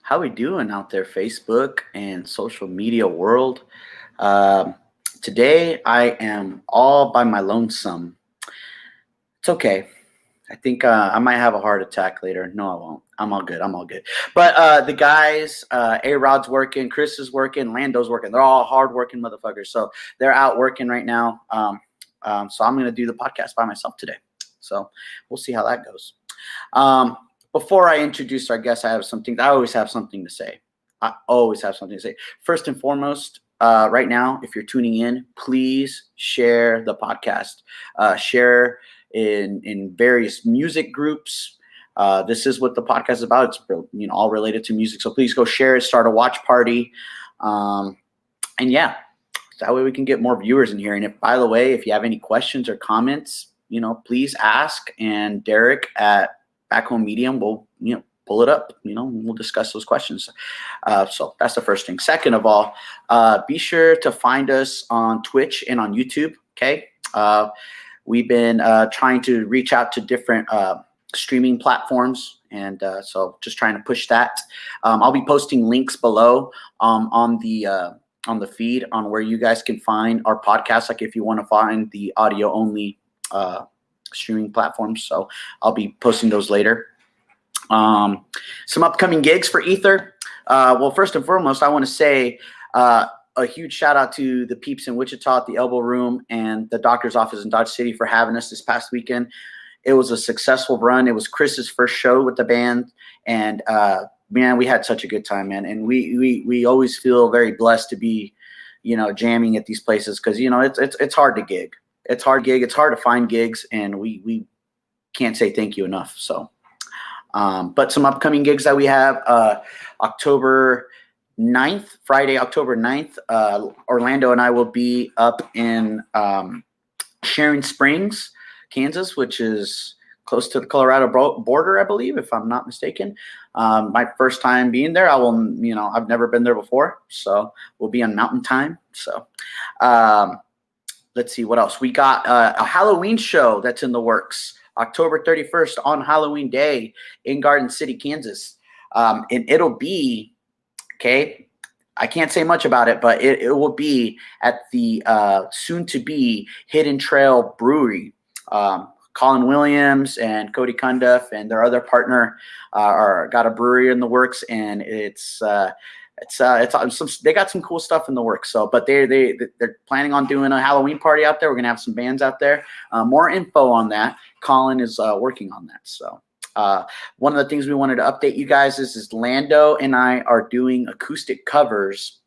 How we doing out there, Facebook and social media world? Um, Today I am all by my lonesome. It's okay. I think I might have a heart attack later. No, I won't. I'm all good. I'm all good. But the guys, A Rod's working, Chris is working, Lando's working. They're all hardworking motherfuckers. So they're out working right now. So I'm gonna do the podcast by myself today. So we'll see how that goes. Um, Before I introduce our guest, I always have something to say. I always have something to say. First and foremost, right now, if you're tuning in, please share the podcast. Share in various music groups. This is what the podcast is about. It's all related to music. So please go share it. Start a watch party, and yeah, that way we can get more viewers in here. And if, by the way, if you have any questions or comments, please ask. And Derek at Back Home Medium will pull it up. We'll discuss those questions. So that's the first thing. Second of all, be sure to find us on Twitch and on YouTube. Okay. We've been trying to reach out to different streaming platforms, and so just trying to push that. I'll be posting links below on the feed on where you guys can find our podcast. Like if you want to find the audio only streaming platforms, so I'll be posting those later. Some upcoming gigs for Aether. Well, first and foremost, I want to say a huge shout out to the peeps in Wichita at the Elbow Room and the doctor's office in Dodge City for having us this past weekend. It was a successful run. It was Chris's first show with the band, and man, we had such a good time, man. And we always feel very blessed to be, jamming at these places, because it's hard to gig. It's hard gig. It's hard to find gigs, and we can't say thank you enough. So, but some upcoming gigs that we have, October 9th, Friday, October 9th, Orlando and I will be up in Sharon Springs, Kansas, which is close to the Colorado border, I believe, if I'm not mistaken. My first time being there. I've never been there before, so we'll be on mountain time. So, let's see what else. We got a Halloween show that's in the works, October 31st on Halloween Day in Garden City, Kansas. And it'll be, okay, I can't say much about it, but it will be at the soon-to-be Hidden Trail Brewery. Colin Williams and Cody Cundiff and their other partner got a brewery in the works, and it's they got some cool stuff in the works. So, but they're planning on doing a Halloween party out there. We're gonna have some bands out there. More info on that. Colin is working on that. So, one of the things we wanted to update you guys is Lando and I are doing acoustic covers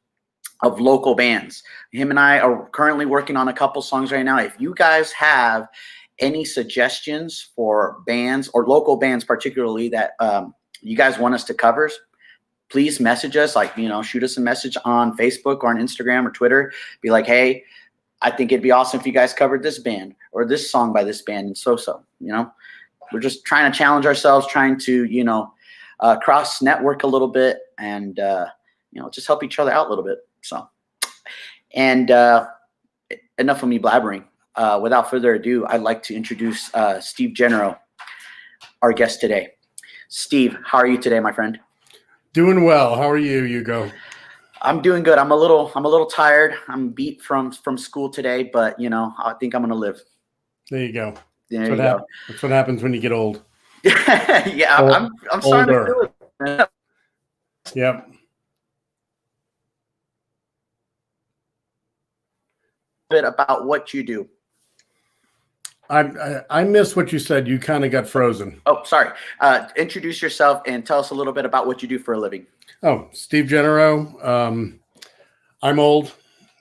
of local bands. Him and I are currently working on a couple songs right now. If you guys have any suggestions for bands or local bands, particularly that you guys want us to cover, please message us. Shoot us a message on Facebook or on Instagram or Twitter. Be like, hey, I think it'd be awesome if you guys covered this band or this song by this band. And so, we're just trying to challenge ourselves, trying to, cross network a little bit and, just help each other out a little bit. So, and enough of me blabbering. Without further ado, I'd like to introduce Steve Genereux, our guest today. Steve, how are you today, my friend? Doing well. How are you, Hugo? I'm doing good. I'm a little tired. I'm beat from school today, but I think I'm gonna live. There you go. That's what happens when you get old. Yeah, I'm starting to feel it. Yep. Bit about what you do. I missed what you said. You kind of got frozen. Oh, sorry. Introduce yourself and tell us a little bit about what you do for a living. Oh, Steve Genereux. I'm old.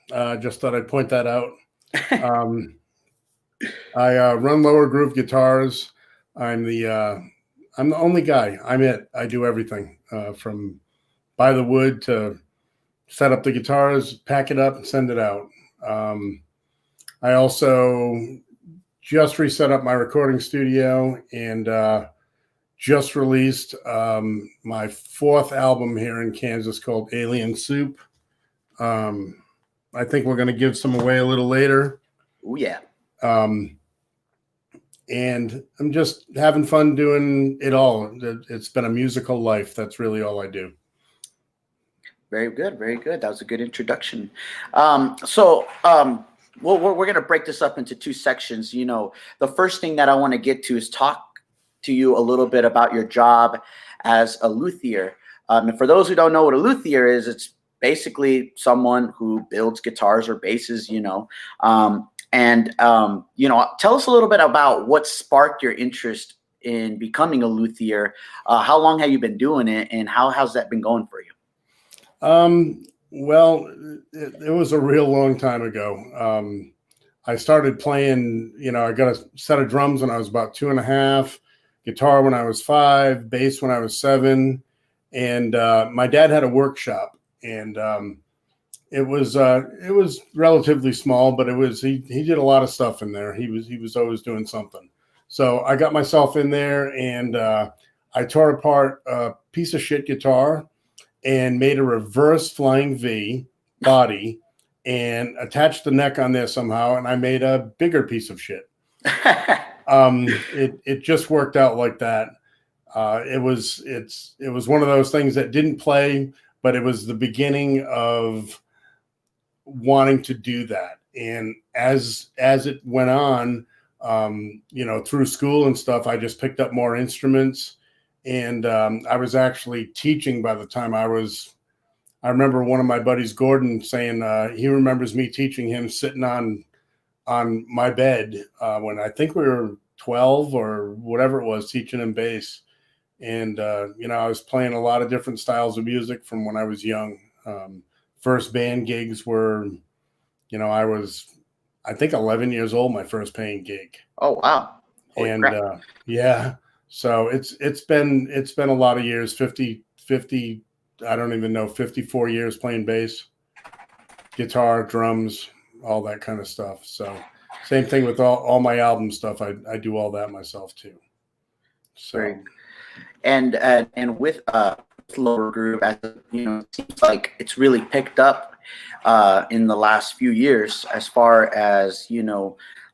Just thought I'd point that out. I run lower groove guitars. I'm the only guy. I'm it. I do everything from buy the wood to set up the guitars, pack it up, and send it out. I also just reset up my recording studio and just released my fourth album here in Kansas called Alien Soup. I think we're going to give some away a little later. Oh, yeah. And I'm just having fun doing it all. It's been a musical life. That's really all I do. Very good, very good. That was a good introduction. Well, we're going to break this up into two sections. The first thing that I want to get to is talk to you a little bit about your job as a luthier. And for those who don't know what a luthier is, it's basically someone who builds guitars or basses. Tell us a little bit about what sparked your interest in becoming a luthier. How long have you been doing it, and how's that been going for you? Well, it was a real long time ago. I started playing, I got a set of drums when I was about 2.5, guitar when I was 5, bass when I was 7. And my dad had a workshop, and it was relatively small, but he did a lot of stuff in there. He was always doing something. So I got myself in there, and I tore apart a piece of shit guitar and made a reverse flying V body and attached the neck on there somehow. And I made a bigger piece of shit. It just worked out like that. It was one of those things that didn't play, but it was the beginning of wanting to do that. And as it went on, through school and stuff, I just picked up more instruments. And I was actually teaching by the time I remember one of my buddies, Gordon, saying he remembers me teaching him sitting on my bed when I think we were 12 or whatever it was, teaching him bass. And, I was playing a lot of different styles of music from when I was young. First band gigs were, I think 11 years old, my first paying gig. Oh, wow. Holy and crap. Yeah. So it's been a lot of years, 50, I don't even know, 54 years playing bass, guitar, drums, all that kind of stuff. So same thing with all my album stuff. I do all that myself too. So, great. And with Lower Groove, it seems like it's really picked up in the last few years as far as,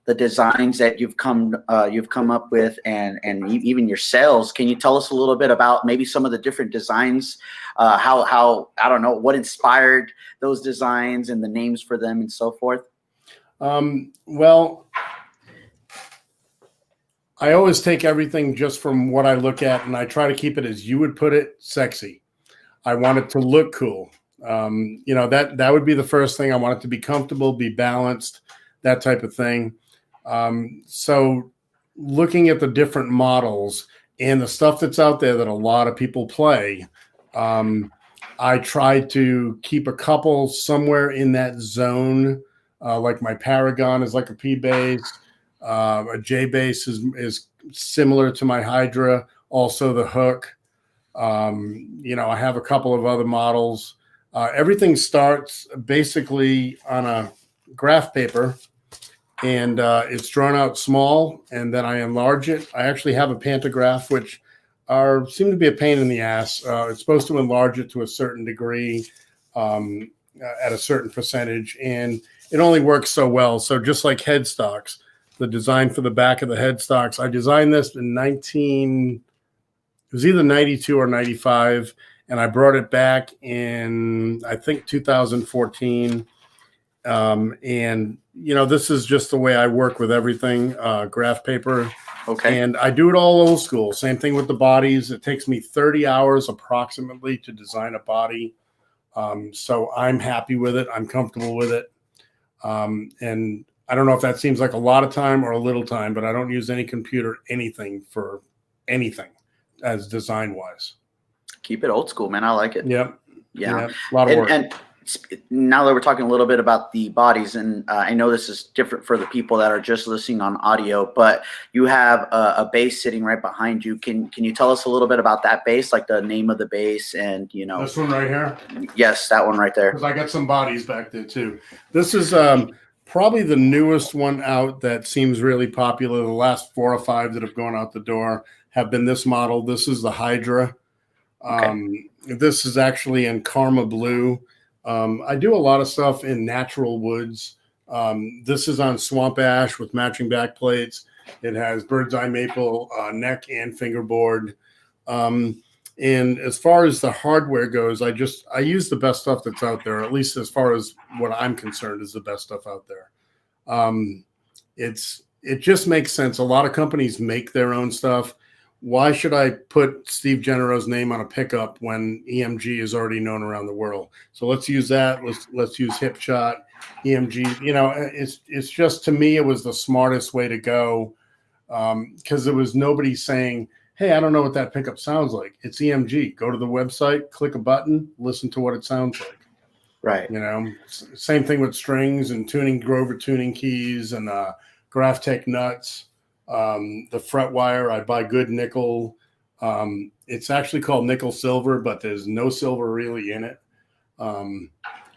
the designs that you've come up with, and even your sales. Can you tell us a little bit about maybe some of the different designs, how I don't know what inspired those designs and the names for them and so forth? Well, I always take everything just from what I look at, and I try to keep it, as you would put it, sexy. I want it to look cool. That would be the first thing. I want it to be comfortable, be balanced, that type of thing. So looking at the different models and the stuff that's out there that a lot of people play, I try to keep a couple somewhere in that zone. Like my Paragon is like a P bass. A J bass is similar to my Hydra. Also the hook. I have a couple of other models. Everything starts basically on a graph paper. And it's drawn out small, and then I enlarge it. I actually have a pantograph, which seem to be a pain in the ass. It's supposed to enlarge it to a certain degree at a certain percentage, and it only works so well. So just like headstocks, the design for the back of the headstocks, I designed this in it was either 92 or 95, and I brought it back in, I think, 2014. And this is just the way I work with everything, graph paper. Okay. And I do it all old school. Same thing with the bodies. It takes me 30 hours approximately to design a body. So I'm happy with it. I'm comfortable with it. And I don't know if that seems like a lot of time or a little time, but I don't use any computer, anything for anything as design wise. Keep it old school, man. I like it. Yep. Yeah. A lot of work. And now that we're talking a little bit about the bodies, and I know this is different for the people that are just listening on audio, but you have a bass sitting right behind you. Can you tell us a little bit about that bass, like the name of the bass, and this one right here? Yes, that one right there. Because I got some bodies back there too. This is probably the newest one out that seems really popular. The last 4 or 5 that have gone out the door have been this model. This is the Hydra. Okay. This is actually in Karma Blue. I do a lot of stuff in natural woods. This is on swamp ash with matching back plates. It has bird's eye maple neck and fingerboard. And And as far as the hardware goes, I use the best stuff that's out there, at least as far as what I'm concerned is the best stuff out there. It just makes sense. A lot of companies make their own stuff. Why should I put Steve Genereux's name on a pickup when EMG is already known around the world? So let's use that. Let's use Hipshot, EMG. You know, it's just, to me, it was the smartest way to go, because there was nobody saying, hey, I don't know what that pickup sounds like. It's EMG. Go to the website, click a button, listen to what it sounds like. Right. You know, same thing with strings and tuning, Grover tuning keys and Graphtec nuts. The fret wire, I buy good nickel. It's actually called nickel silver, but there's no silver really in it.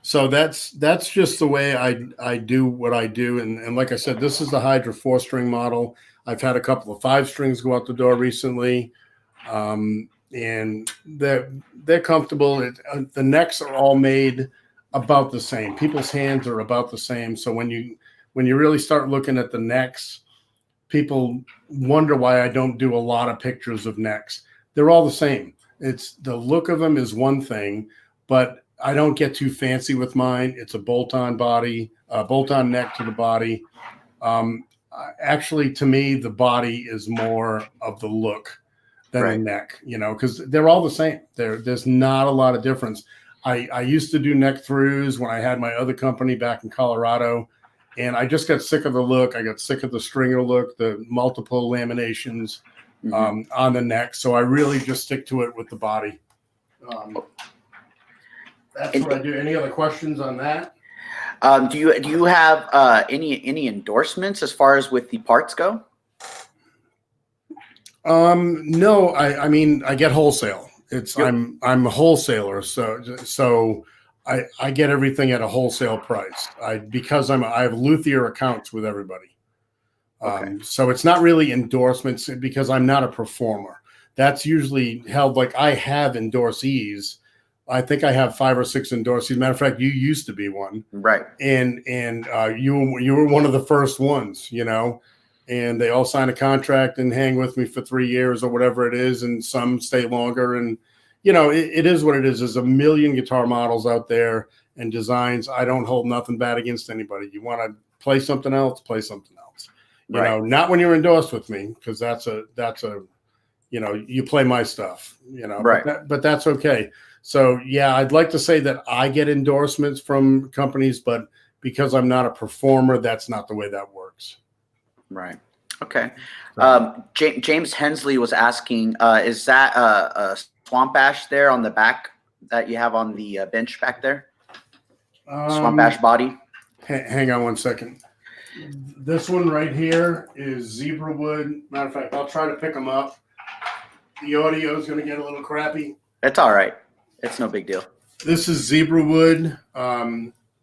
So that's just the way I do what I do. And like I said, this is the Hydra 4-string model. I've had a couple of 5 strings go out the door recently. And they're comfortable. The necks are all made about the same. People's hands are about the same. So when you really start looking at the necks, people wonder why I don't do a lot of pictures of necks. They're all the same. It's the look of them is one thing, but I don't get too fancy with mine. It's a bolt-on body, bolt-on neck to the body. Actually, to me, the body is more of the look than the neck, you know, because they're all the same. There's not a lot of difference. I used to do neck throughs when I had my other company back in Colorado, and I just got sick of the look. I got sick of the stringer look, the multiple laminations on the neck. So I really just stick to it with the body. That's what I do. Any other questions on that? Do you have any endorsements as far as with the parts go? No, I mean, I get wholesale. I'm a wholesaler, so I get everything at a wholesale price. Because I have luthier accounts with everybody. So it's not really endorsements because I'm not a performer. That's usually held, like I have endorsees. I think I have 5 or 6 endorsees. Matter of fact, you used to be one, right? And you were one of the first ones, you know. And they all sign a contract and hang with me for 3 years or whatever it is, and some stay longer. And you know, it is what it is. There's a million guitar models out there and designs. I don't hold nothing bad against anybody. You want to play something else, play something else. You know, not when you're endorsed with me, because that's a you know, you play my stuff. You know, but that's okay. So yeah, I'd like to say that I get endorsements from companies, but because I'm not a performer, that's not the way that works. Right. Okay. James Hensley was asking, is that a swamp ash there on the back that you have on the bench back there? Swamp ash body? Hang on one second. This one right here is zebra wood. Matter of fact, I'll try to pick them up. The audio is going to get a little crappy. It's all right. It's no big deal. This is zebra wood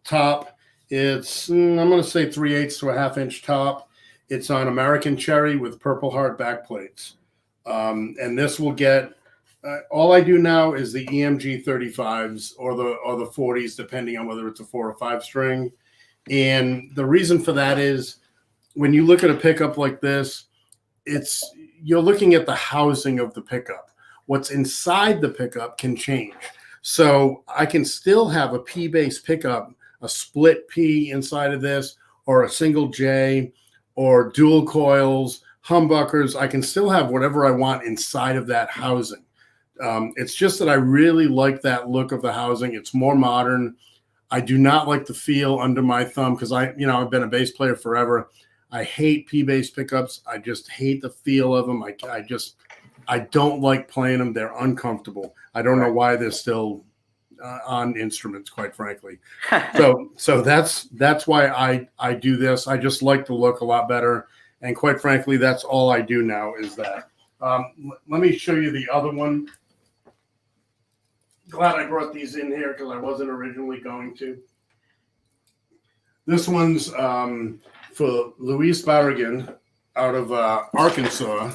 top. It's, I'm going to say 3/8 to a 1/2 inch top. It's on American cherry with Purple Heart back plates. And this will get, all I do now is the EMG 35s or the 40s, depending on whether it's a 4 or 5 string. And the reason for that is when you look at a pickup like this, you're looking at the housing of the pickup. What's inside the pickup can change. So I can still have a P-bass pickup, a split P inside of this, or a single J, or dual coils, humbuckers. I can still have whatever I want inside of that housing. It's just that I really like that look of the housing. It's more modern. I do not like the feel under my thumb because I've been a bass player forever. I hate P-bass pickups. I just hate the feel of them. I don't like playing them. They're uncomfortable. I don't know why they're still on instruments, quite frankly. So that's why I do this. I just like the look a lot better. And quite frankly, that's all I do now is that. Let me show you the other one. Glad I brought these in here because I wasn't originally going to. This one's for Luis Barragan out of Arkansas.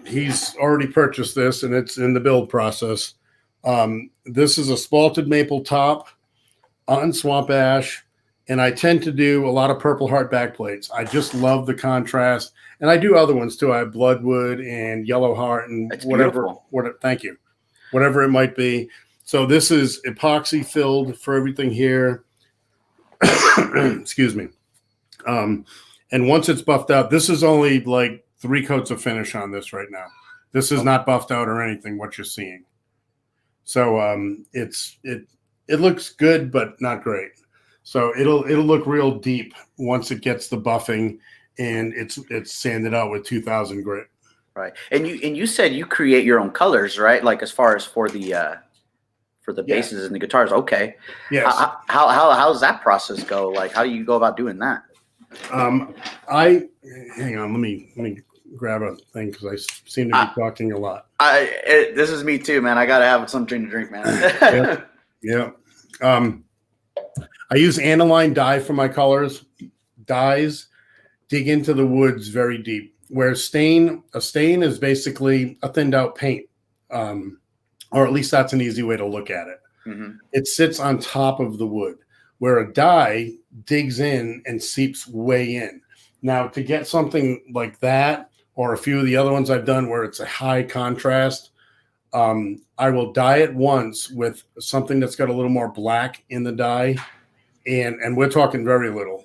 He's already purchased this, and it's in the build process. This is a spalted maple top on swamp ash, and I tend to do a lot of Purple Heart backplates. I just love the contrast, And I do other ones too. I have Bloodwood and Yellow Heart and It's whatever. beautiful. Thank you. Whatever it might be. So this is epoxy filled for everything here. Excuse me. And once it's buffed out, this is only like 3 coats of finish on this right now. This is not buffed out or anything, what you're seeing. So it looks good, but not great. So it'll look real deep once it gets the buffing and it's sanded out with 2000 grit. Right. And you said you create your own colors, right? Like as far as for the basses and the guitars. Okay. Yes. How's that process go? Like how do you go about doing that? Hang on, let me grab a thing because I seem to be talking a lot. This is me too, man. I gotta have something to drink, man. Yeah. I use aniline dye for my colors. Dyes dig into the woods very deep. Where a stain is basically a thinned out paint, or at least that's an easy way to look at it. Mm-hmm. It sits on top of the wood, where a dye digs in and seeps way in. Now, to get something like that, or a few of the other ones I've done where it's a high contrast, I will dye it once with something that's got a little more black in the dye, and we're talking very little.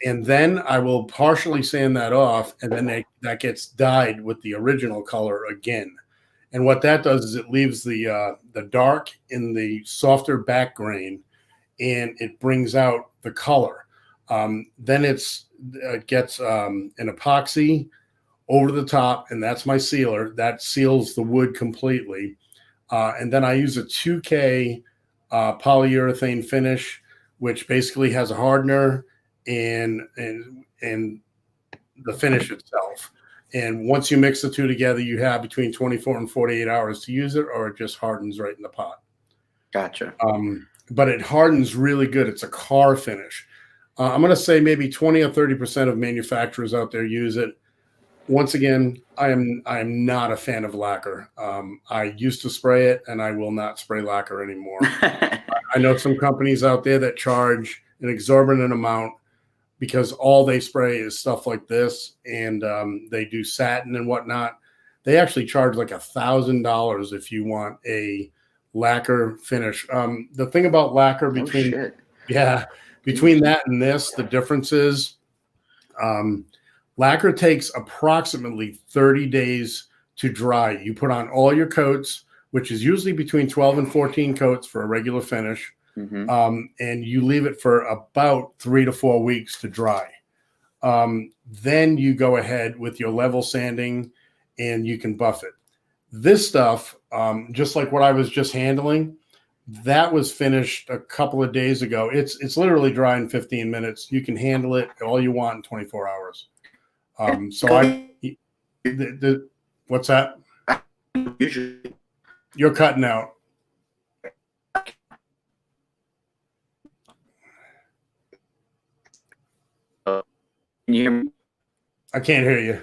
And then I will partially sand that off, and then that gets dyed with the original color again. And what that does is it leaves the dark in the softer back grain, and it brings out the color. Then it gets an epoxy over the top, and that's my sealer. That seals the wood completely. And then I use a 2K polyurethane finish, which basically has a hardener and the finish itself. And once you mix the two together, you have between 24 and 48 hours to use it, or it just hardens right in the pot. Gotcha. But it hardens really good. It's a car finish. I'm going to say maybe 20 or 30% of manufacturers out there use it. Once again, I am not a fan of lacquer. I used to spray it, and I will not spray lacquer anymore. I know some companies out there that charge an exorbitant amount because all they spray is stuff like this, and they do satin and whatnot. They actually charge like $1,000 if you want a lacquer finish. The thing about lacquer between that and this, the difference is lacquer takes approximately 30 days to dry. You put on all your coats, which is usually between 12 and 14 coats for a regular finish. Mm-hmm. And you leave it for about 3 to 4 weeks to dry. Then you go ahead with your level sanding and you can buff it. This stuff, just like what I was just handling, that was finished a couple of days ago. It's literally dry in 15 minutes. You can handle it all you want in 24 hours. What's that? Usually. You're cutting out. Can you hear me? I can't hear you.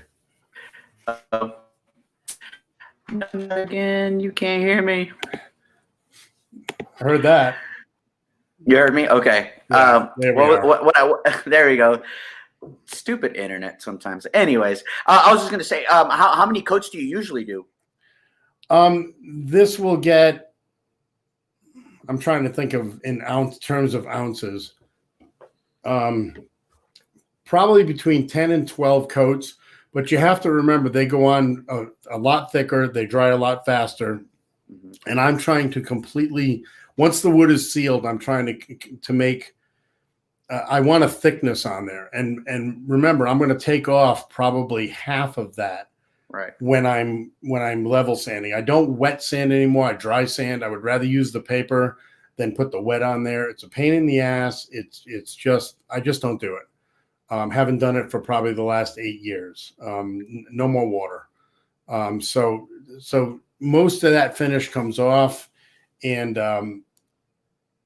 Again, you can't hear me. I heard that. You heard me? Okay. Yeah, there there we go. Stupid internet sometimes. Anyways, I was just gonna say, how many coats do you usually do? This will get. I'm trying to think of in terms of ounces. Probably between 10 and 12 coats, but you have to remember they go on a lot thicker, they dry a lot faster, and I'm trying to completely, once the wood is sealed, I'm trying to make, I want a thickness on there, and remember, I'm going to take off probably half of that right when I'm level sanding. I don't wet sand anymore. I dry sand. I would rather use the paper than put the wet on there. It's a pain in the ass. It's just, I just don't do it. Haven't done it for probably the last 8 years. No more water. So most of that finish comes off, and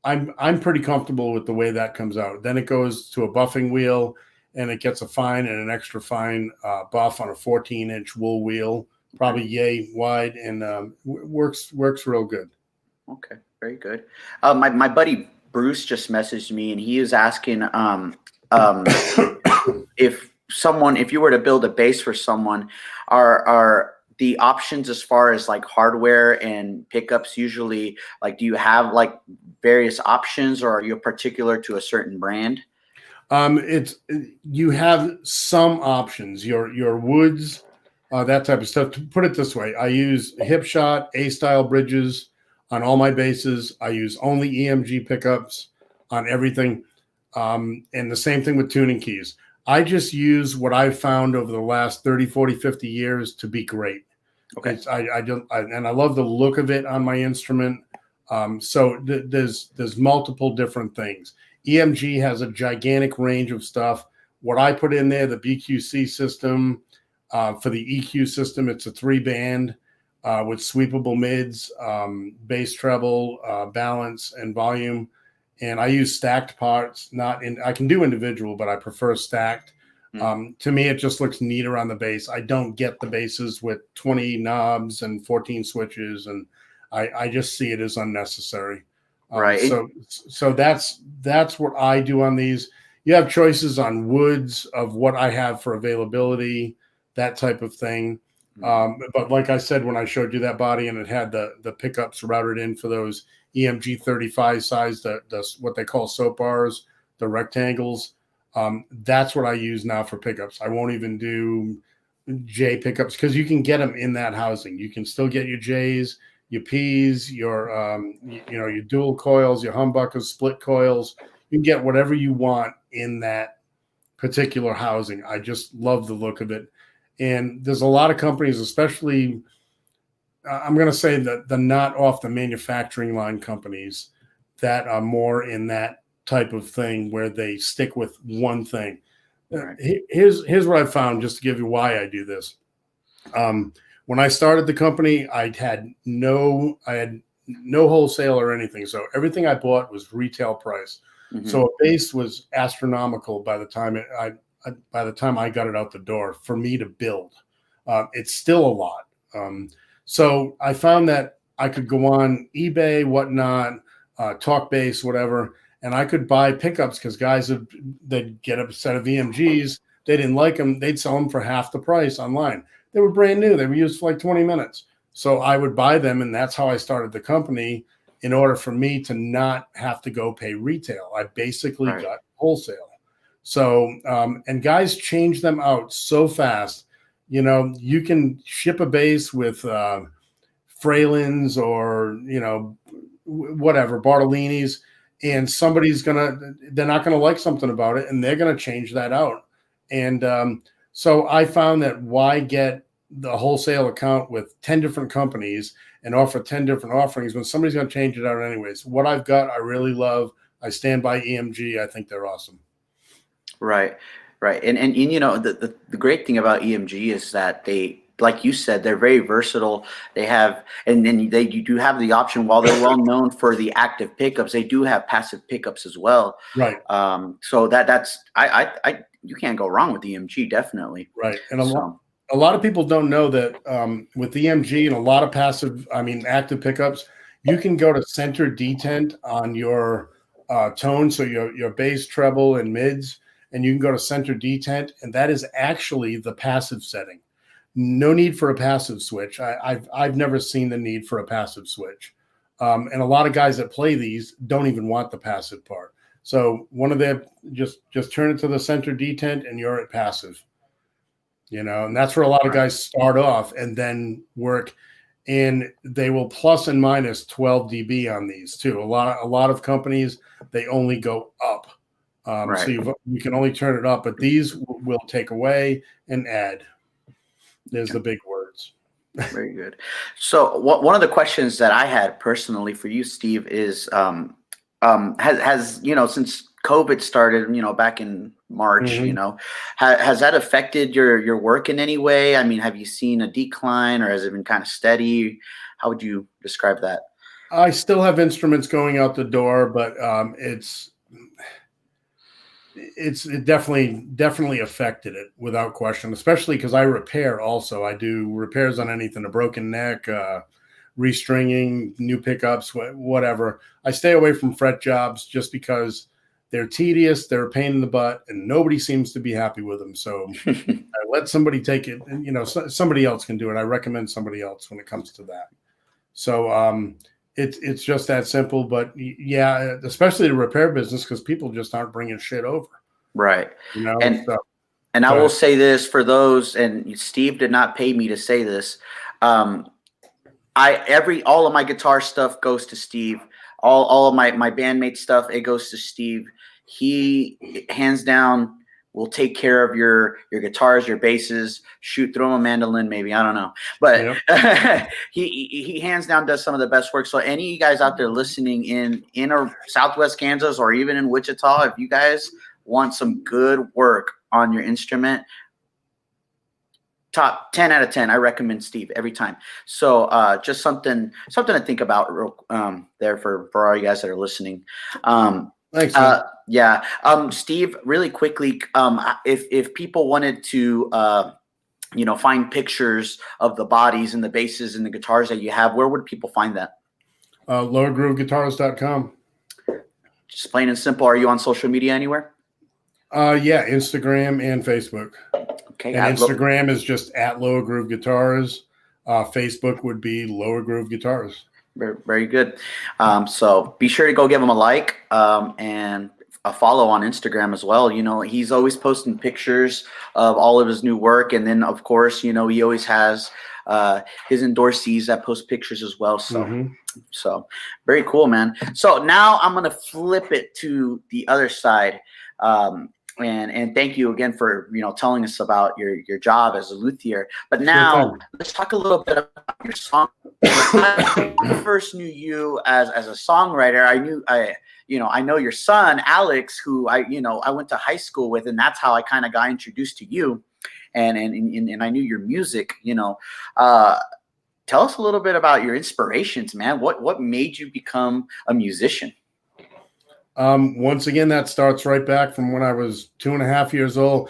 I'm pretty comfortable with the way that comes out. Then it goes to a buffing wheel, and it gets a fine and an extra fine buff on a 14-inch wool wheel, probably yay wide, and works real good. Okay, very good. My buddy Bruce just messaged me, and he is asking if someone, if you were to build a bass for someone, are the options as far as like hardware and pickups usually like, do you have like various options, or are you particular to a certain brand? It's you have some options. Your woods, that type of stuff. To put it this way, I use hip shot A style bridges on all my basses. I use only EMG pickups on everything, and the same thing with tuning keys. I just use what I've found over the last 30, 40, 50 years to be great. Okay. And I love the look of it on my instrument. So there's multiple different things. EMG has a gigantic range of stuff. What I put in there, the BQC system, for the EQ system, it's a 3-band with sweepable mids, bass treble, balance, and volume. And I use stacked parts. I can do individual, but I prefer stacked. To me, it just looks neater on the bass. I don't get the basses with 20 knobs and 14 switches, and I just see it as unnecessary. Right. So that's what I do on these. You have choices on woods of what I have for availability, that type of thing. But like I said, when I showed you that body and it had the pickups routed in for those EMG 35 size, the what they call soap bars, the rectangles. That's what I use now for pickups. I won't even do J pickups because you can get them in that housing. You can still get your J's, your P's, your your dual coils, your humbuckers, split coils. You can get whatever you want in that particular housing. I just love the look of it. And there's a lot of companies, especially I'm going to say that the not off the manufacturing line companies that are more in that type of thing where they stick with one thing. Right. Here's what I found, just to give you why I do this. When I started the company, I had no wholesale or anything. So everything I bought was retail price. Mm-hmm. So a bass was astronomical by the time I got it out the door for me to build. It's still a lot. So I found that I could go on eBay, whatnot, TalkBass, whatever, and I could buy pickups because they'd get a set of EMGs. They didn't like them. They'd sell them for half the price online. They were brand new. They were used for like 20 minutes. So I would buy them, and that's how I started the company in order for me to not have to go pay retail. I basically got wholesale. So, and guys change them out so fast. You can ship a bass with Fralins or, whatever, Bartolini's, and they're not going to like something about it, and they're going to change that out. And so I found that why get the wholesale account with 10 different companies and offer 10 different offerings when somebody's going to change it out anyways. What I've got, I really love. I stand by EMG. I think they're awesome. Right. And the great thing about EMG is that they, like you said, they're very versatile. They have, and then you do have the option, while they're well known for the active pickups, they do have passive pickups as well. Right. So that's you can't go wrong with EMG, definitely. Right. And a lot of people don't know that with EMG and a lot of active pickups, you can go to center detent on your tone. So your bass, treble, and mids, and you can go to center detent, and that is actually the passive setting. No need for a passive switch. I've never seen the need for a passive switch. And a lot of guys that play these don't even want the passive part. So one of them, just turn it to the center detent and you're at passive. And that's where a lot of guys start off and then work. And they will plus and minus 12 dB on these too. A lot of companies, they only go up. So you can only turn it up, but these will take away and add. There's the big words. Very good. So one of the questions that I had personally for you, Steve, is has since COVID started, back in March, Mm-hmm. Has that affected your work in any way? I mean, have you seen a decline, or has it been kind of steady? How would you describe that? I still have instruments going out the door, but it definitely affected it without question, especially because I repair also. I do repairs on anything, a broken neck, restringing, new pickups, whatever. I stay away from fret jobs just because they're tedious, they're a pain in the butt, and nobody seems to be happy with them. So I let somebody take it, and somebody else can do it. I recommend somebody else when it comes to that. So it's just that simple. But yeah, especially the repair business, because people just aren't bringing shit over. Right. And So, I will say this for those, and Steve did not pay me to say this. All of my guitar stuff goes to Steve. All of my bandmate stuff, it goes to Steve. He hands down will take care of your guitars, your basses, throw him a mandolin, maybe, I don't know. But yep. he hands down does some of the best work. So any of you guys out there listening in or Southwest Kansas or even in Wichita, if you guys want some good work on your instrument, top 10 out of 10, I recommend Steve every time. So just something to think about there for all you guys that are listening. Thanks. Yeah. Steve, really quickly, if people wanted to find pictures of the bodies and the basses and the guitars that you have, where would people find that? lowergrooveguitars.com. Just plain and simple. Are you on social media anywhere? Yeah, Instagram and Facebook. Okay. And Instagram is just at Lower Groove Guitars. Facebook would be Lower Groove Guitars. Very, very good. So be sure to go give him a like and a follow on Instagram as well. He's always posting pictures of all of his new work. And then, of course, he always has his endorsees that post pictures as well. So, so very cool, man. So now I'm going to flip it to the other side. And thank you again for telling us about your job as a luthier. But now let's talk a little bit about your song. When I first knew you as a songwriter, I know your son Alex, who I went to high school with, and that's how I kind of got introduced to you, and I knew your music. Tell us a little bit about your inspirations, man. What made you become a musician? Once again, that starts right back from when I was 2.5 years old.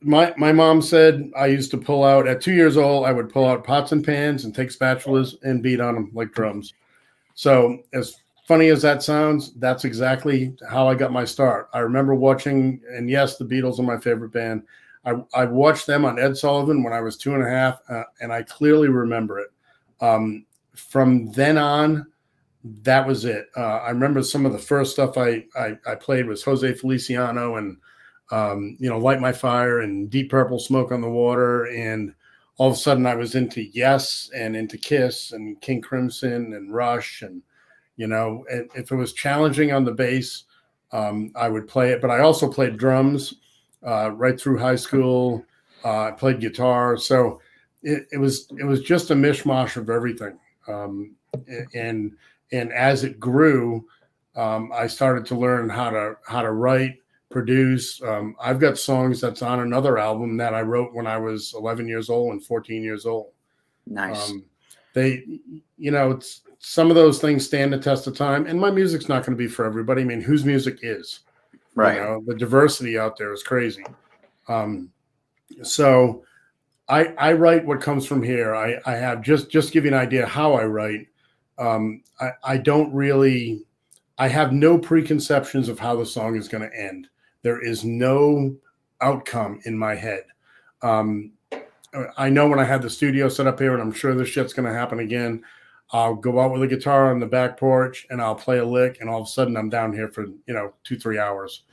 My mom said I used to pull out at 2 years old. I would pull out pots and pans and take spatulas and beat on them like drums. So as funny as that sounds, that's exactly how I got my start. I remember watching, and yes, the Beatles are my favorite band. I watched them on Ed Sullivan when I was 2.5, and I clearly remember it. From then on, that was it. I remember some of the first stuff I played was Jose Feliciano and Light My Fire and Deep Purple, Smoke on the Water, and all of a sudden I was into Yes and into Kiss and King Crimson and Rush, and if it was challenging on the bass, I would play it. But I also played drums right through high school. I played guitar, so it was just a mishmash of everything. And as it grew, I started to learn how to write, produce. I've got songs that's on another album that I wrote when I was 11 years old and 14 years old. Nice. It's, some of those things stand the test of time, and my music's not going to be for everybody. I mean, whose music is? Right. The diversity out there is crazy. So I write what comes from here. I have just give you an idea how I write. I have no preconceptions of how the song is going to end. There is no outcome in my head. I know when I had the studio set up here, and I'm sure this shit's going to happen again, I'll go out with a guitar on the back porch and I'll play a lick, and all of a sudden I'm down here for 2-3 hours.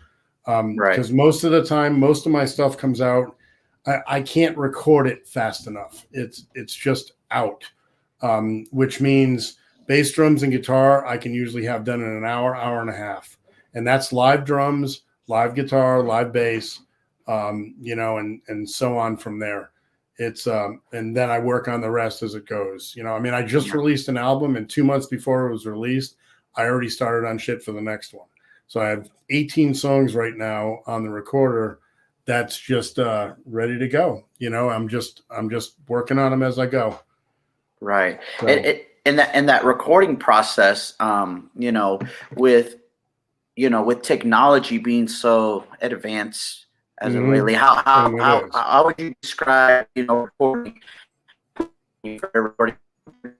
Because most of the time, most of my stuff comes out. I can't record it fast enough. It's just out, which means bass, drums, and guitar I can usually have done in an hour and a half, and that's live drums, live guitar, live bass, and so on from there. It's and then I work on the rest as it goes. I just released an album, and 2 months before it was released, I already started on shit for the next one. So I have 18 songs right now on the recorder. That's just ready to go. I'm just working on them as I go. Right. So. In that recording process, with technology being so advanced as of lately, how would you describe recording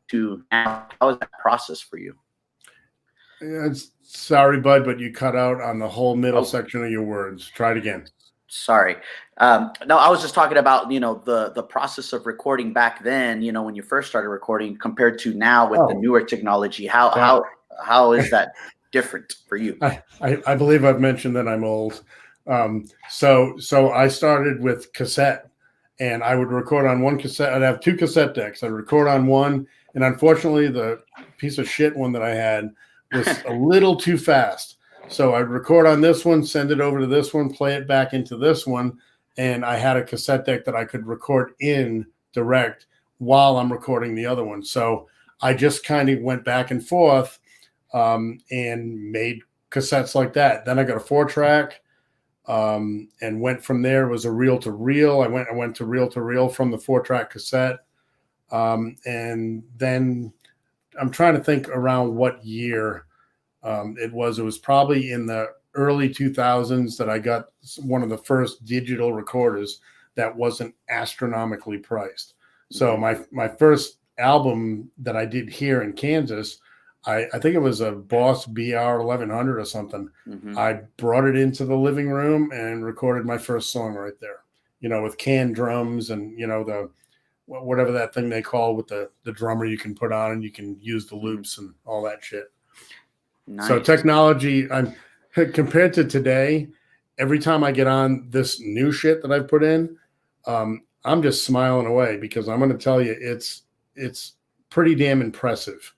to now? How is that process for you? Sorry, bud, but you cut out on the whole middle Oh, section of your words. Try it again. sorry. No, I was just talking about, the process of recording back then, when you first started recording compared to now with the Oh, newer technology. How wow. how is that different for you? I believe I've mentioned that I'm old. So I started with cassette, and I would record on one cassette. I'd have two cassette decks. I'd record on one, and unfortunately, the piece of shit one that I had was a little too fast. So I'd record on this one, send it over to this one, play it back into this one, and I had a cassette deck that I could record in direct while I'm recording the other one. So I just kind of went back and forth and made cassettes like that. Then I got a 4-track and went from there. It was a reel to reel. I went to reel from the 4-track cassette. And then I'm trying to think around what year it was. It was probably in the early 2000s that I got one of the first digital recorders that wasn't astronomically priced. So my first album that I did here in Kansas, I think it was a Boss BR 1100 or something. Mm-hmm. I brought it into the living room and recorded my first song right there, with canned drums and, the whatever that thing they call with the drummer you can put on and you can use the loops and all that shit. Nice. So technology, compared to today, every time I get on this new shit that I've put in, I'm just smiling away because I'm going to tell you, it's pretty damn impressive.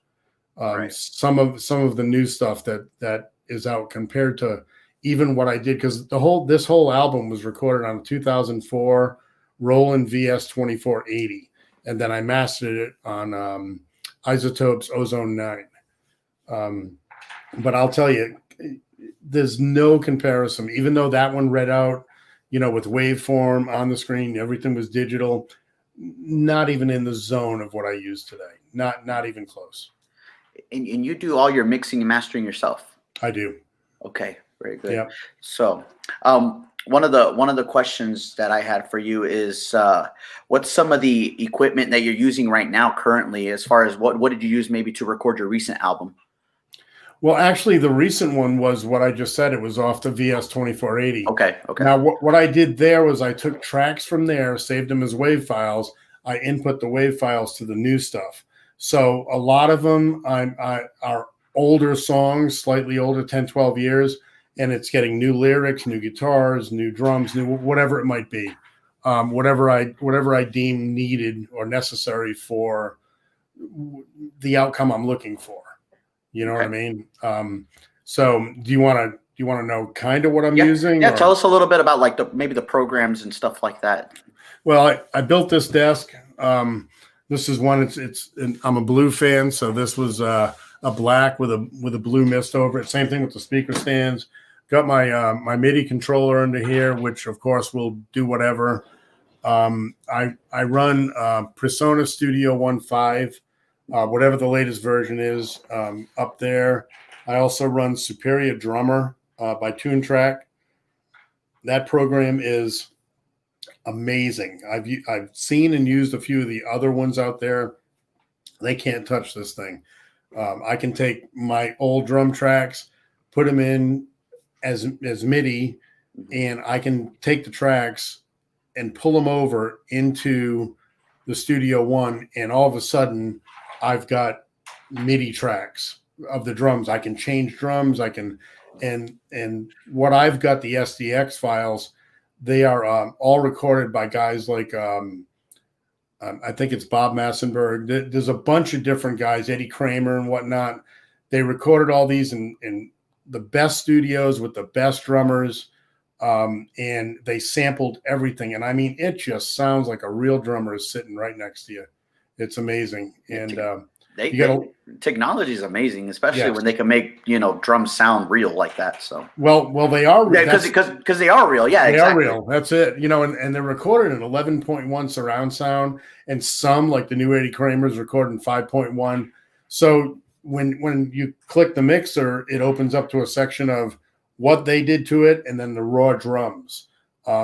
Right. Some of the new stuff that is out compared to even what I did, because this whole album was recorded on a 2004 Roland VS 2480, and then I mastered it on Isotope's Ozone 9. But I'll tell you, there's no comparison. Even though that one read out, with waveform on the screen, everything was digital. Not even in the zone of what I use today. Not even close. And you do all your mixing and mastering yourself? I do. Okay, very good. Yeah. So, one of the questions that I had for you is, what's some of the equipment that you're using right now currently? As far as what did you use maybe to record your recent album? Well, actually, the recent one was what I just said. It was off the VS 2480. Okay. Now, what I did there was I took tracks from there, saved them as WAV files. I input the WAV files to the new stuff. So a lot of them are older songs, slightly older, 10, 12 years, and it's getting new lyrics, new guitars, new drums, new whatever it might be, whatever I deem needed or necessary for the outcome I'm looking for. You know what I mean? So do you want to know kind of what I'm using? Yeah, tell us a little bit about maybe the programs and stuff like that. Well, I built this desk. This is one. I'm a blue fan, so this was a black with a blue mist over it. Same thing with the speaker stands. Got my my MIDI controller under here, which of course will do whatever. I run Persona Studio 1.5. Whatever the latest version is up there. I also run Superior Drummer by TuneTrack. That program is amazing. I've seen and used a few of the other ones out there. They can't touch this thing. I can take my old drum tracks, put them in as MIDI, and I can take the tracks and pull them over into the Studio One, and all of a sudden I've got MIDI tracks of the drums. I can change drums. I can, and what I've got, the SDX files, they are all recorded by guys like, I think it's Bob Massenberg. There's a bunch of different guys, Eddie Kramer and whatnot. They recorded all these in the best studios with the best drummers, and they sampled everything. And I mean, it just sounds like a real drummer is sitting right next to you. It's amazing. And technology is amazing, especially when they can make drums sound real like that. So well they are because they are real. Yeah, they are real. That's it. And they're recorded in 11.1 surround sound, and some like the new Eddie Kramer's recorded in 5.1. So when you click the mixer, it opens up to a section of what they did to it, and then the raw drums.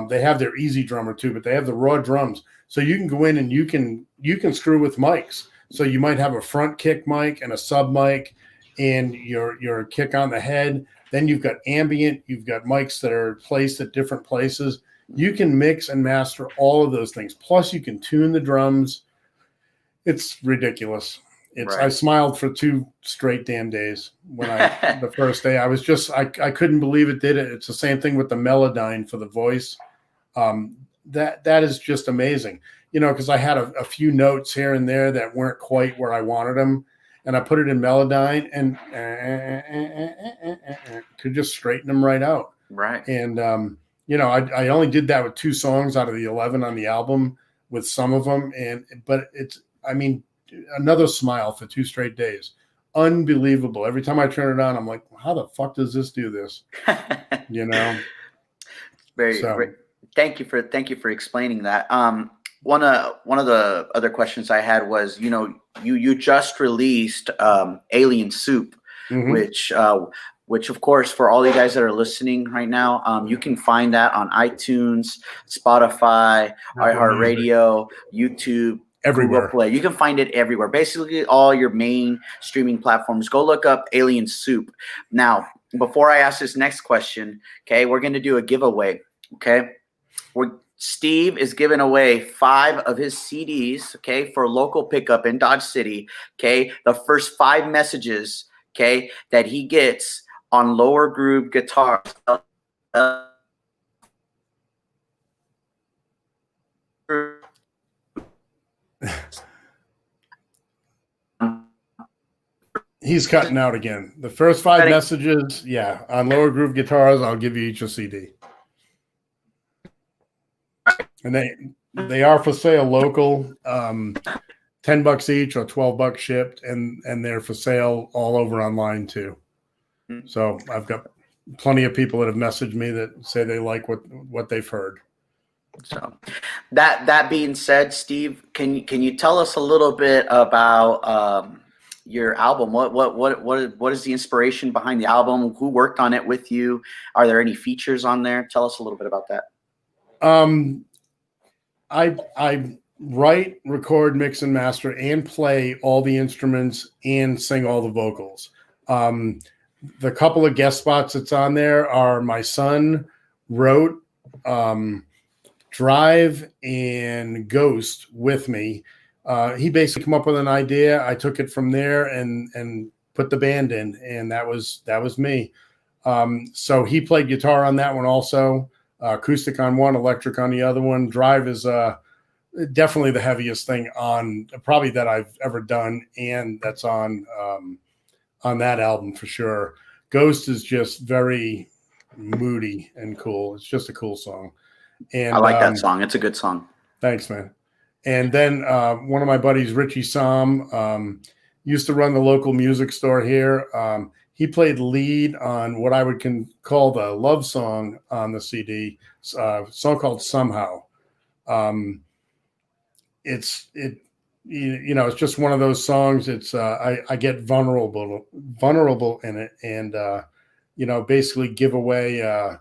They have their easy drummer too, but they have the raw drums. So you can go in and you can screw with mics. So you might have a front kick mic and a sub mic, and your kick on the head. Then you've got ambient, you've got mics that are placed at different places. You can mix and master all of those things. Plus, you can tune the drums. It's ridiculous. I smiled for 2 straight damn days when the first day. I couldn't believe it did it. It's the same thing with the Melodyne for the voice. That is just amazing. Because I had a few notes here and there that weren't quite where I wanted them. And I put it in Melodyne and could just straighten them right out. Right. And, I only did that with 2 songs out of the 11 on the album with some of them. But another smile for 2 straight days. Unbelievable. Every time I turn it on, I'm like, how the fuck does this do this? Very. Thank you for explaining that. One of the other questions I had was, you just released Alien Soup, mm-hmm. which of course, for all you guys that are listening right now, you can find that on iTunes, Spotify, iHeartRadio, YouTube, everywhere. Google Play. You can find it everywhere. Basically, all your main streaming platforms. Go look up Alien Soup. Now, before I ask this next question, okay, we're going to do a giveaway. Okay, Steve is giving away 5 of his CDs, okay, for local pickup in Dodge City, okay? The first 5 messages, okay, that he gets on Lower Groove Guitars. He's cutting out again. The first 5 messages, on Lower Groove Guitars, I'll give you each a CD. And they are for sale local, $10 each or $12 shipped, and they're for sale all over online too. So I've got plenty of people that have messaged me that say they like what they've heard. So that being said, Steve, can you tell us a little bit about your album? What is the inspiration behind the album? Who worked on it with you? Are there any features on there? Tell us a little bit about that. I write, record, mix, and master, and play all the instruments and sing all the vocals. The couple of guest spots that's on there are my son wrote Drive and Ghost with me. He basically came up with an idea. I took it from there and put the band in, and that was me. So he played guitar on that one also. Acoustic on one, electric on the other one. Drive is definitely the heaviest thing on probably that I've ever done, and that's on that album for sure. Ghost is just very moody and cool. It's just a cool song. And I like that song. It's a good song. Thanks, man. And then one of my buddies, Richie Som, used to run the local music store here. He played lead on what I would call the love song on the CD, a song called Somehow. It's just one of those songs. It's I get vulnerable in it, and basically give away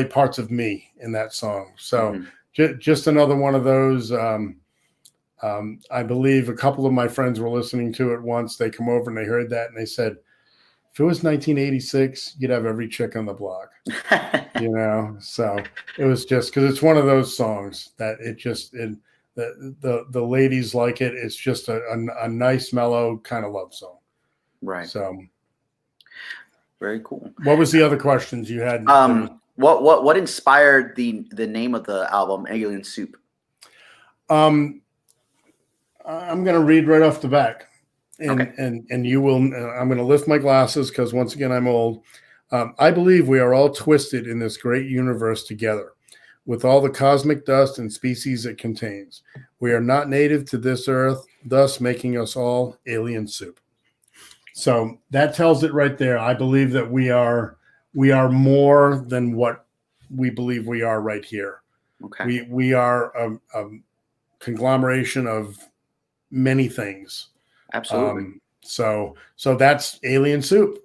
parts of me in that song. So just another one of those. I believe a couple of my friends were listening to it once. They come over and they heard that and they said, if it was 1986, you'd have every chick on the block, So it was just because it's one of those songs that the ladies like it. It's just a nice, mellow kind of love song. Right. So very cool. What was the other questions you had? What inspired the name of the album, Alien Soup? I'm going to read right off the back. Okay. And you will. I'm going to lift my glasses because once again I'm old. I believe we are all twisted in this great universe together, with all the cosmic dust and species it contains. We are not native to this earth, thus making us all alien soup. So that tells it right there. I believe that we are more than what we believe we are right here. Okay. We are a conglomeration of many things. Absolutely. So that's Alien Soup.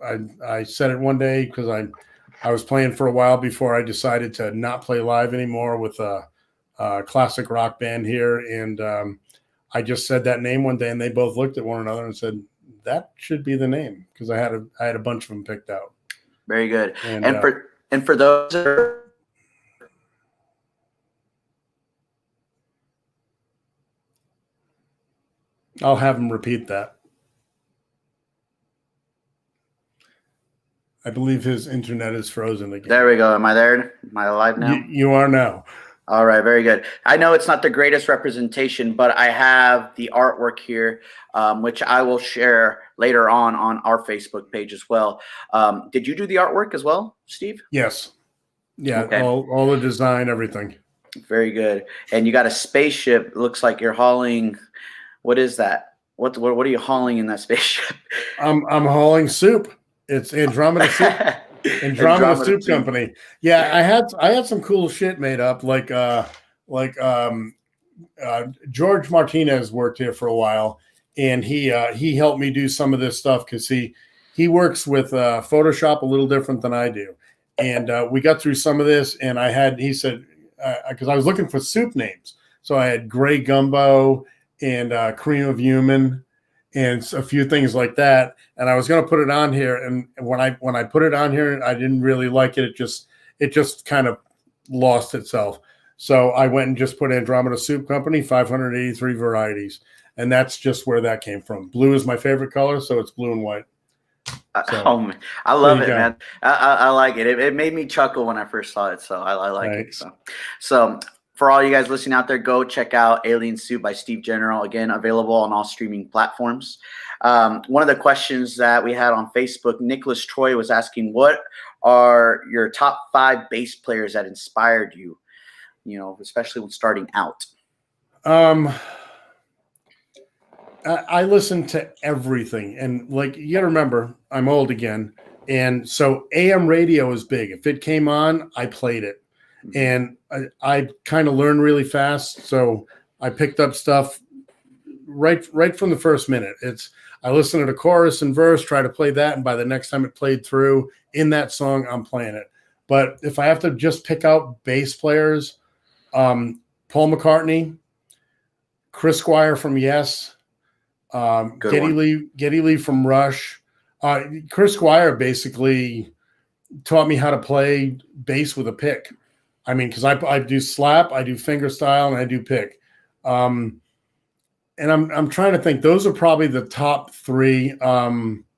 I said it one day because I was playing for a while before I decided to not play live anymore with a classic rock band here. And I just said that name one day and they both looked at one another and said, that should be the name, because I had a bunch of them picked out. Very good. And for those that are, I'll have him repeat that. I believe his internet is frozen again. there we go. Am I there? Am I live now? You are now. All right, very good. I know it's not the greatest representation, but I have the artwork here, which I will share later on our Facebook page as well. Did you do the artwork as well, Steve? Yes. Yeah, okay. all the design, everything. Very good. And you got a spaceship. It looks like you're hauling. What is that? What are you hauling in that spaceship? I'm hauling soup. It's Andromeda Soup. Andromeda Soup Company. Yeah, I had some cool shit made up, like George Martinez worked here for a while, and he helped me do some of this stuff because he works with Photoshop a little different than I do, and we got through some of this, and he said because I was looking for soup names, so I had Gray Gumbo and Cream of Human and a few things like that. And I was going to put it on here. And when I put it on here, I didn't really like it. It just kind of lost itself. So I went and just put Andromeda Soup Company, 583 varieties. And that's just where that came from. Blue is my favorite color, so it's blue and white. So, oh, man. I love it, man. I like it. It made me chuckle when I first saw it. So I like Thanks. it. So for all you guys listening out there, go check out Alien Soup by Steve Genereux. Again, available on all streaming platforms. One of the questions that we had on Facebook, Nicholas Troy was asking, what are your top 5 bass players that inspired you, especially when starting out? I listen to everything. And like, you got to remember, I'm old again. And so AM radio is big. If it came on, I played it. And I kind of learned really fast, so I picked up stuff right from the first minute. I listen to the chorus and verse, try to play that, and by the next time it played through in that song, I'm playing it. But if I have to just pick out bass players, Paul McCartney, Chris Squire from Yes, Geddy Lee from Rush. Chris Squire basically taught me how to play bass with a pick. I mean, because I do slap, I do finger style, and I do pick. And I'm trying to think. Those are probably the top 3. Man,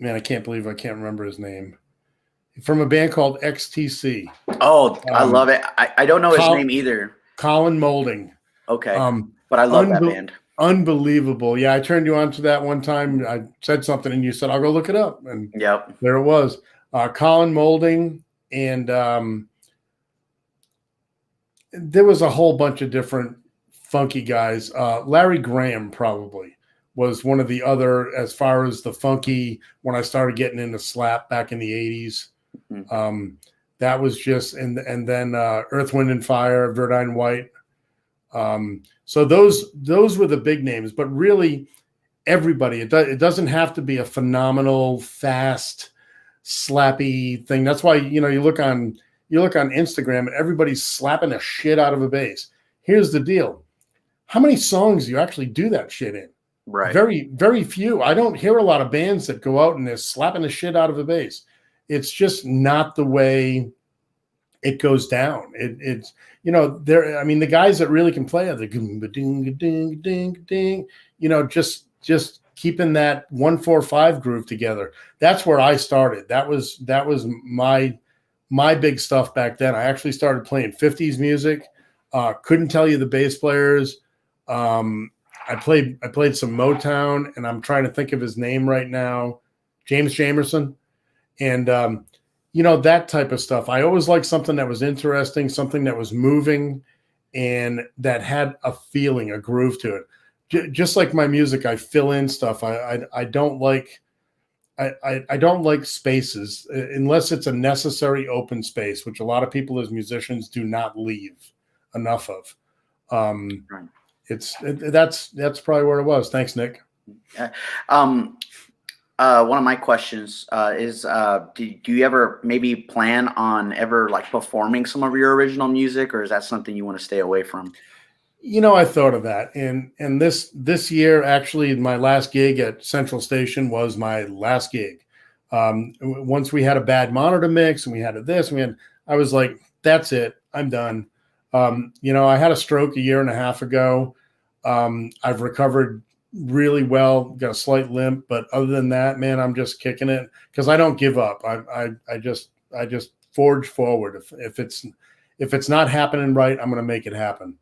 I can't believe I can't remember his name. From a band called XTC. Oh, I love it. I don't know his name either. Colin Moulding. Okay, but I love that band. Unbelievable. Yeah, I turned you on to that one time. I said something, and you said, I'll go look it up. And yep, there it was. Colin Moulding. And there was a whole bunch of different funky guys. Larry Graham probably was one of the other, as far as the funky, when I started getting into slap back in the 80s. Mm-hmm. That was just, and then Earth, Wind, and Fire, Verdine White. So those were the big names, but really everybody, it doesn't have to be a phenomenal, fast, slappy thing. That's why you look on Instagram and everybody's slapping the shit out of a bass. Here's the deal: how many songs do you actually do that shit in? Right. Very, very few. I don't hear a lot of bands that go out and they're slapping the shit out of a bass. It's just not the way it goes down. It's there. I mean, the guys that really can play are the ding ding ding ding. Just keeping that 1-4-5 groove together. That's where I started. That was my big stuff back then. I actually started playing 50s music. Couldn't tell you the bass players. I played some Motown, and I'm trying to think of his name right now, James Jamerson, and that type of stuff. I always liked something that was interesting, something that was moving, and that had a feeling, a groove to it. Just like my music, I fill in stuff. I don't like spaces unless it's a necessary open space, which a lot of people as musicians do not leave enough of. Right. That's probably where it was. Thanks, Nick. One of my questions is, do you ever maybe plan on ever like performing some of your original music, or is that something you want to stay away from? I thought of that, and this year, actually, my last gig at Central Station was my last gig. Once we had a bad monitor mix, and we had this, I was like, that's it, I'm done. I had a stroke a year and a half ago. I've recovered really well, got a slight limp, but other than that, man, I'm just kicking it because I don't give up. I just forge forward. If it's not happening right, I'm going to make it happen.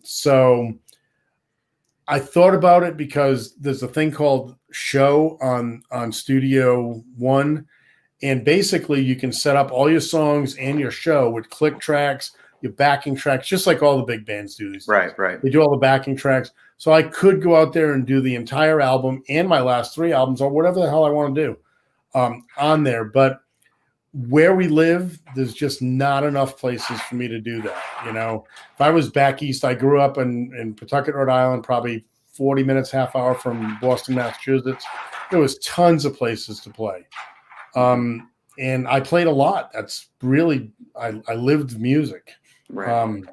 So I thought about it because there's a thing called Show on Studio One, and basically you can set up all your songs and your show with click tracks, your backing tracks, just like all the big bands do these days. Right. They do all the backing tracks. So I could go out there and do the entire album and my last 3 albums or whatever the hell I want to do on there. But where we live, there's just not enough places for me to do that. If I was back east, I grew up in Pawtucket, Rhode Island, probably 40 minutes, half hour from Boston, Massachusetts. There was tons of places to play. And I played a lot. That's really, I lived music. Right.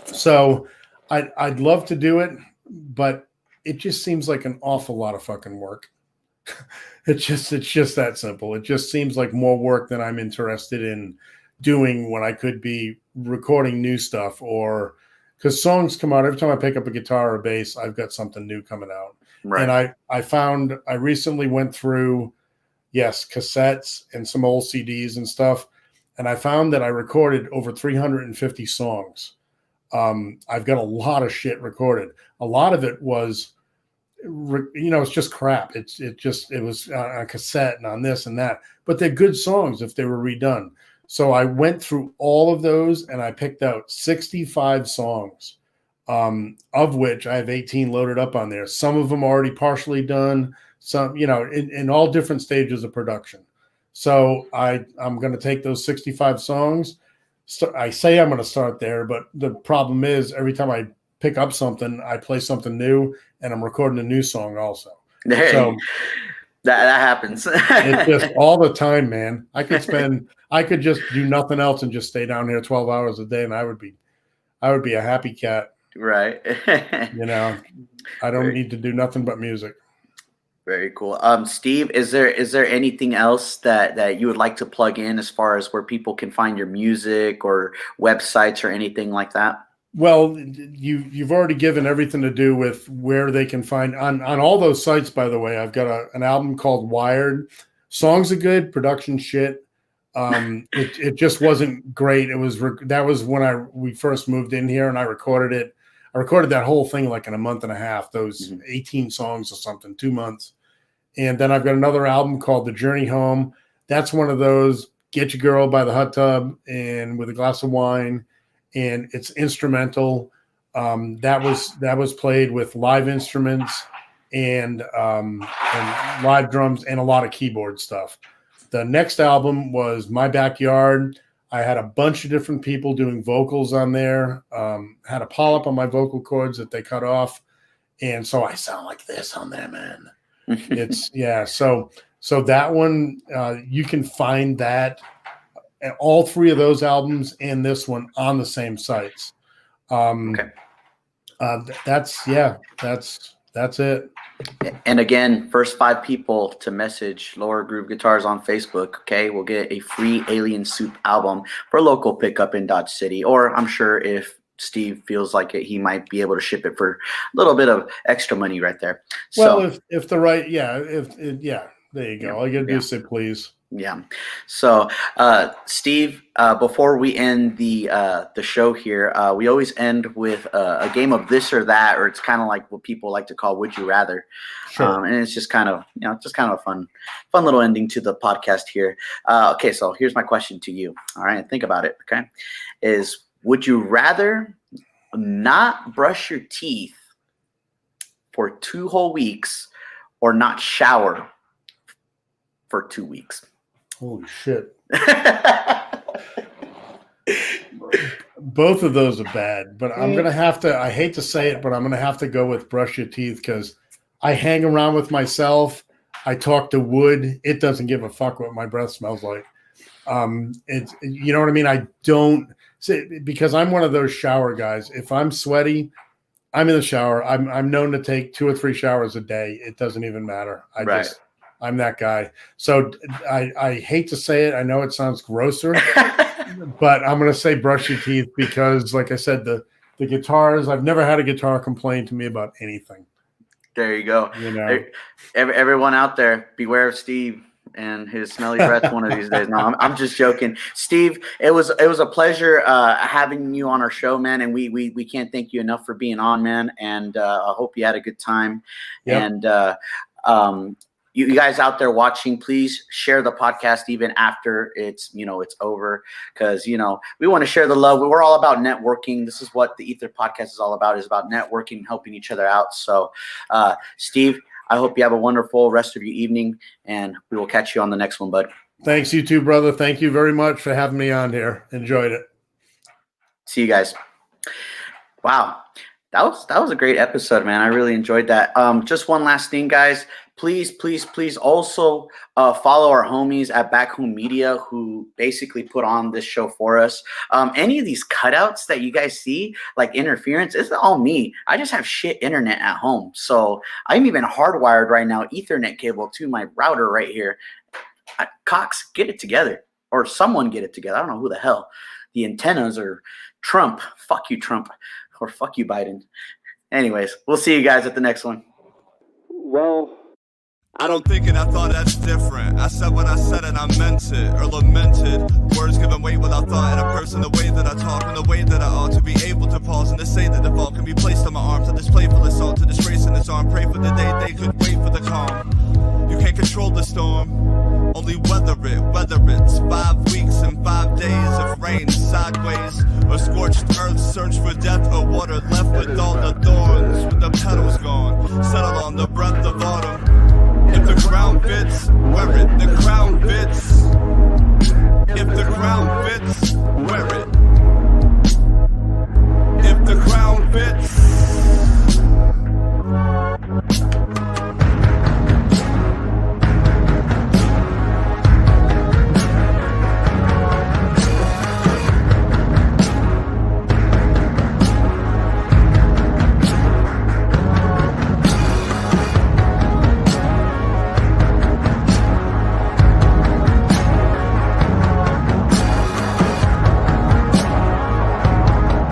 So I'd love to do it, but it just seems like an awful lot of fucking work. It's just that simple. It just seems like more work than I'm interested in doing when I could be recording new stuff, or because songs come out every time I pick up a guitar or a bass, I've got something new coming out. Right. And I recently went through, cassettes and some old CDs and stuff. And I found that I recorded over 350 songs. I've got a lot of shit recorded. A lot of it was, it's just crap. It was on a cassette and on this and that, but they're good songs if they were redone. So I went through all of those and I picked out 65 songs, of which I have 18 loaded up on there. Some of them already partially done, some, in all different stages of production. So I'm going to take those 65 songs. So I say I'm going to start there, but the problem is every time I pick up something, I play something new, and I'm recording a new song also. So that happens. It's just all the time, man. I could just do nothing else and just stay down here 12 hours a day, and I would be a happy cat. Right. I don't need to do nothing but music. Very cool. Steve, is there anything else that you would like to plug in as far as where people can find your music or websites or anything like that? Well, you've already given everything to do with where they can find on all those sites. By the way, I've got an album called Wired. Songs are good, production shit. It just wasn't great. That was when we first moved in here, and I recorded it. I recorded that whole thing like in a month and a half. Those 18 songs or something, 2 months. And then I've got another album called The Journey Home. That's one of those get your girl by the hot tub and with a glass of wine. And it's instrumental. That was played with live instruments and live drums and a lot of keyboard stuff. The next album was My Backyard. I had a bunch of different people doing vocals on there. Had a polyp on my vocal cords that they cut off, and so I sound like this on there, man. So that one, you can find that, all 3 of those albums and this one on the same sites. Okay. That's it. And again, first 5 people to message Lower Groove Guitars on Facebook, okay, will get a free Alien Soup album for local pickup in Dodge City. Or I'm sure if Steve feels like it, he might be able to ship it for a little bit of extra money right there. Well, if the right, there you go. All you gotta do is say please. Yeah. So, Steve, before we end the show here, we always end with a game of this or that, or it's kind of like what people like to call "Would You Rather," Sure. and it's just kind of a fun little ending to the podcast here. Okay, so here's my question to you. All right, think about it. Okay, would you rather not brush your teeth for 2 whole weeks, or not shower for 2 weeks? Holy shit. Both of those are bad, but I'm going to have to, I hate to say it, but I'm going to have to go with brush your teeth because I hang around with myself. I talk to wood. It doesn't give a fuck what my breath smells like. It's, you know what I mean? I don't say, because I'm one of those shower guys. If I'm sweaty, I'm in the shower. I'm known to take 2 or 3 showers a day. It doesn't even matter. I'm that guy. So I hate to say it. I know it sounds grosser, but I'm going to say brush your teeth because, like I said, the guitars, I've never had a guitar complain to me about anything. There you go. You know, everyone out there, beware of Steve and his smelly breath one of these days. No, I'm just joking. Steve, it was a pleasure having you on our show, man. And we can't thank you enough for being on, man. And I hope you had a good time. Yep. And you guys out there watching, please share the podcast even after it's over, because we want to share the love. We're all about networking. This is what the Aether podcast is all about, is about networking and helping each other out. So Steve, I hope you have a wonderful rest of your evening, and we will catch you on the next one, bud. Thanks, you too, brother. Thank you very much for having me on here. Enjoyed it. See you guys. Wow. That was a great episode, man. I really enjoyed that. Just one last thing, guys. Please also follow our homies at Back Home Media, who basically put on this show for us. Any of these cutouts that you guys see, like interference, it's all me. I just have shit internet at home. So I'm even hardwired right now, Ethernet cable to my router right here. Cox, get it together. Or someone get it together. I don't know who the hell. The antennas are Trump. Fuck you, Trump. Or fuck you, Biden. Anyways, we'll see you guys at the next one. Well, I don't think it, I thought that's different. I said what I said and I meant it, or lamented. Words given weight without thought in a person, the way that I talk and the way that I ought to be able to pause and to say that the fault can be placed on my arms. To this playful assault, to disgrace in its arm. Pray for the day they could wait for the calm. You can't control the storm, only weather it, whether it's 5 weeks and 5 days of rain sideways, or scorched earth, search for death or water left with all the thorns, with the petals gone, settle on the breath of autumn. If the crown fits, wear it, the crown fits. If the crown fits,